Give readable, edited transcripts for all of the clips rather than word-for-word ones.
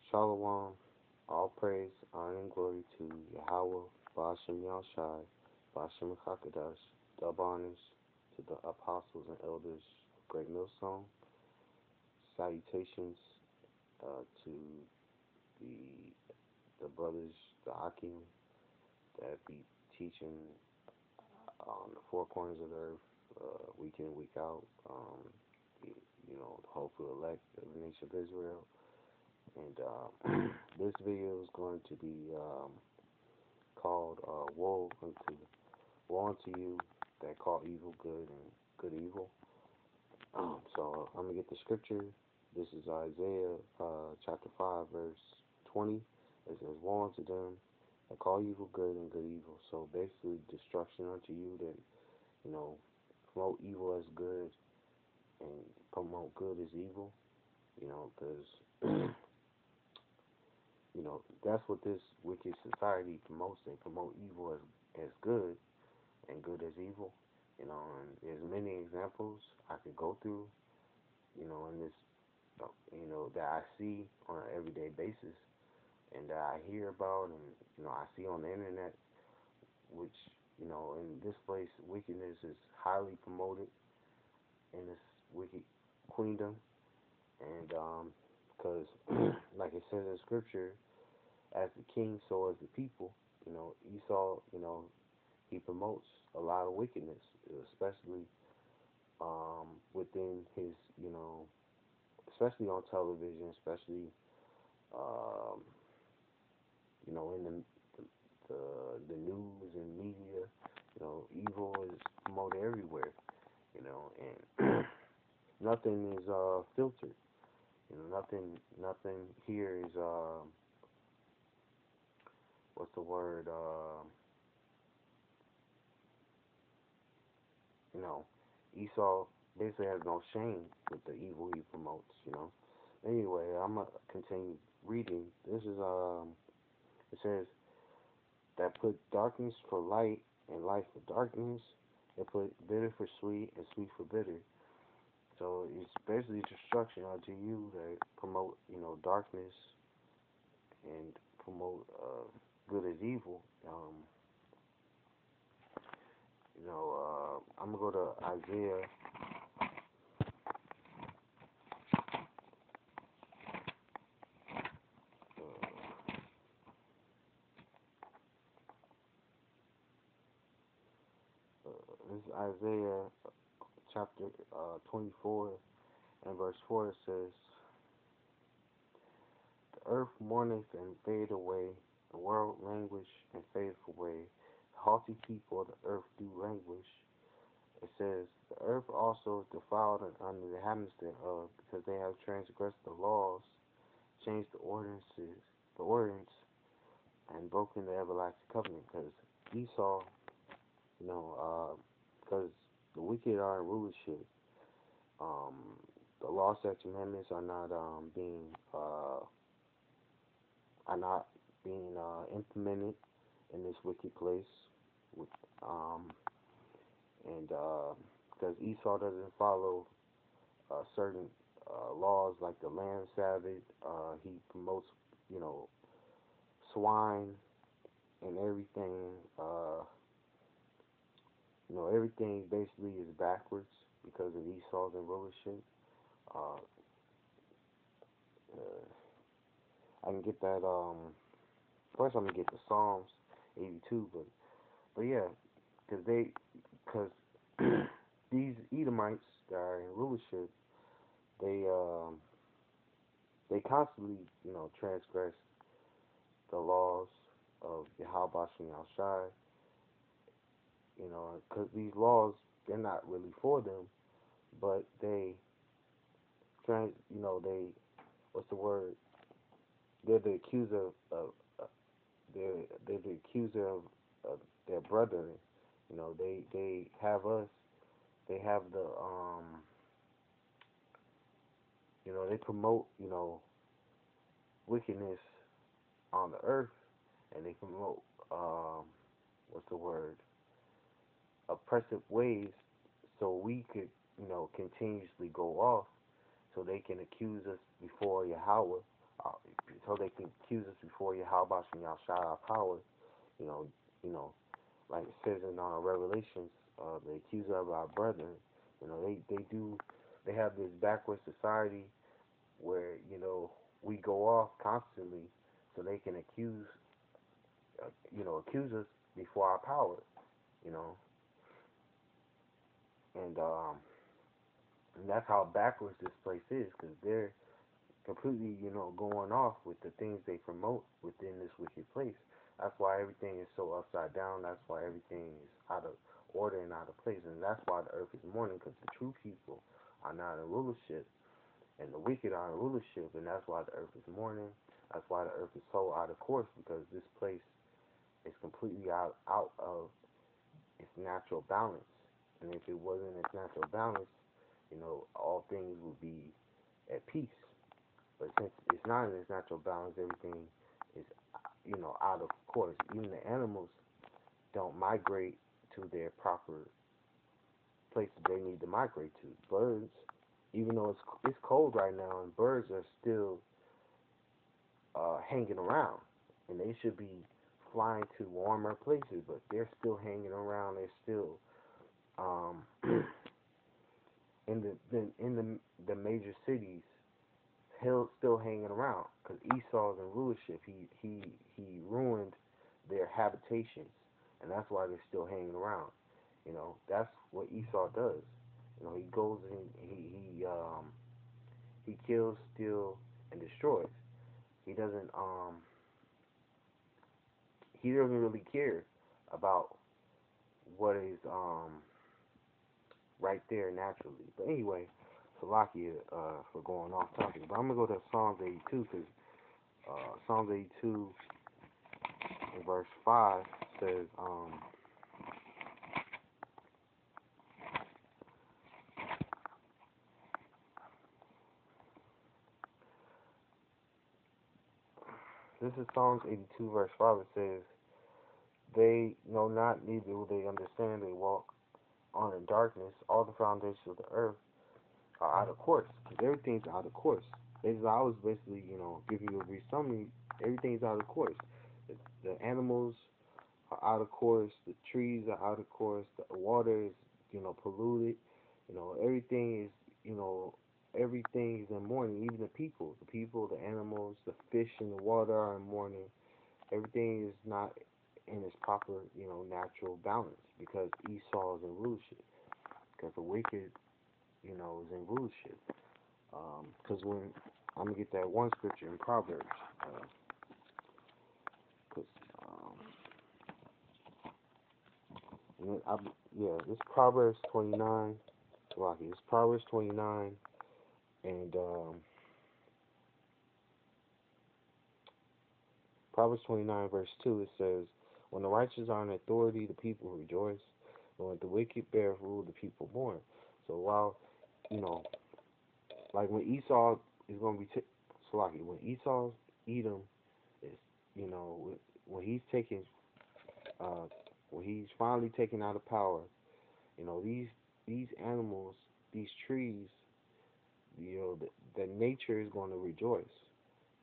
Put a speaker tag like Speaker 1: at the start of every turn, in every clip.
Speaker 1: Shalom, all praise, honor, and glory to Yahweh, Ba'ashem Yahshai, Ba'ashem Chakadash, double honors to the apostles and elders of Great Millstone. Salutations to the brothers, the Akim, that be teaching on the four corners of the earth, week in, week out. The, the hopeful elect of the nation of Israel. And this video is going to be called Woe unto you that call evil good and good evil. So I'm going to get the scripture. This is Isaiah chapter 5, verse 20. It says, Woe unto them that call evil good and good evil. So basically, destruction unto you that, promote evil as good and promote good as evil, because that's what this wicked society promotes. They promote evil as good and good as evil. And there's many examples I could go through, in this, that I see on an everyday basis and that I hear about and, I see on the internet, which, in this place, wickedness is highly promoted in this wicked queendom. And, because, like it says in scripture, as the king, so as the people. Esau, he promotes a lot of wickedness, especially within his, especially on television, especially, um, in the news and media. Evil is promoted everywhere. And nothing is filtered. Nothing here is what's the word? You know, Esau basically has no shame with the evil he promotes. Anyway, I'm gonna continue reading. This is it says that put darkness for light and light for darkness. It put bitter for sweet and sweet for bitter. So it's basically destruction unto you that promote, darkness and promote good as evil. I'm gonna go to Isaiah. This is Isaiah chapter 24 and verse 4. It says, "The earth mourneth and fadeth away; the world languish and fadeth away. The haughty people of the earth do languish." It says, "The earth also is defiled under the inhabitants thereof, because they have transgressed the laws, changed the ordinance, and broken the everlasting covenant." Because Esau, because the wicked are in rulership, um, the law, statutes, commandments are not being implemented in this wicked place, with, um, and because Esau doesn't follow certain laws like the land Sabbath. He promotes, you know, swine and everything. Everything basically is backwards because of Esau's and rulership. Uh, I can get that. First, I'm gonna get the Psalms 82, but yeah, because these Edomites that are in rulership, they um, they constantly, transgress the laws of Yahweh Shem Shai, because these laws, they're not really for them, but they, what's the word? They're the accuser they're the accuser of their brethren. They have us. They have they promote, wickedness on the earth, and they promote, what's the word? Oppressive ways, so we could, continuously go off, so they can accuse us before Yahweh, uh, so they accuse us before Yahweh Shem Yahshua our power. You know, you know, like it says in Revelations, the accuser of our brethren. You know, they have this backward society where we go off constantly, so they can accuse us before our power. You know, and that's how backwards this place is, because they're completely, going off with the things they promote within this wicked place. That's why everything is so upside down. That's why everything is out of order and out of place. And that's why the earth is mourning, because the true people are not in rulership, and the wicked are in rulership. And that's why the earth is mourning. That's why the earth is so out of course, because this place is completely out of its natural balance. And if it wasn't its natural balance, all things would be at peace. But since it's not in its natural balance, everything is, out of course. Even the animals don't migrate to their proper places they need to migrate to. Birds, even though it's cold right now, and birds are still hanging around, and they should be flying to warmer places, but they're still hanging around. They're still in the major cities, still hanging around, because Esau's in rulership. He ruined their habitations, and that's why they're still hanging around. That's what Esau does. He goes and he kills, steals, and destroys. He doesn't really care about what is right there naturally. But anyway, Salakia for going off topic. But I'm gonna go to Psalms 82, because Psalms 82 in verse 5 says, this is Psalms 82 verse 5. It says, "They know not, neither will they understand. They walk on in darkness. All the foundations of the earth are out of course." Because everything's out of course. I was basically, giving you a brief summary. Everything's out of course. The animals are out of course. The trees are out of course. The water is, polluted. Everything is, everything is in mourning. Even the animals, the fish in the water are in mourning. Everything is not in its proper, natural balance, because Esau is in rulership. Because the wicked, is in rulership. Because when I'm gonna get that one scripture in Proverbs, cause it's Proverbs 29. Rocky, it's Proverbs 29, and Proverbs 29 verse 2. It says, "When the righteous are in authority, the people rejoice, but when the wicked bear rule, the people mourn." So while, like when Esau is gonna be so lucky, when Esau's Edom is, when he's taking, uh, when he's finally taken out of power, these animals, these trees, the nature is going to rejoice,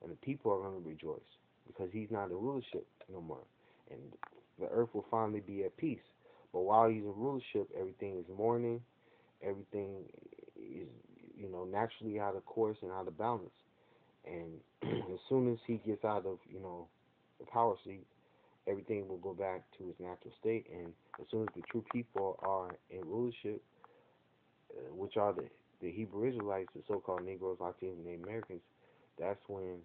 Speaker 1: and the people are going to rejoice, because he's not in rulership no more, and the earth will finally be at peace. But while he's in rulership, everything is mourning, everything is, naturally out of course and out of balance. And as soon as he gets out of, the power seat, everything will go back to its natural state. And as soon as the true people are in rulership, which are the Hebrew Israelites, the so-called Negroes, Latinos, and Native Americans, that's when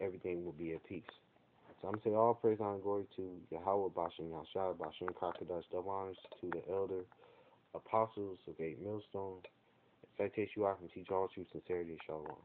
Speaker 1: everything will be at peace. So I'm going to say all praise, honor, and glory to Yahweh, Bashem, Yahshua, Bashem, Kakadash, double honors to the elder apostles of Gate Millstone. Citation you out and teach all truth, sincerity, and shalom.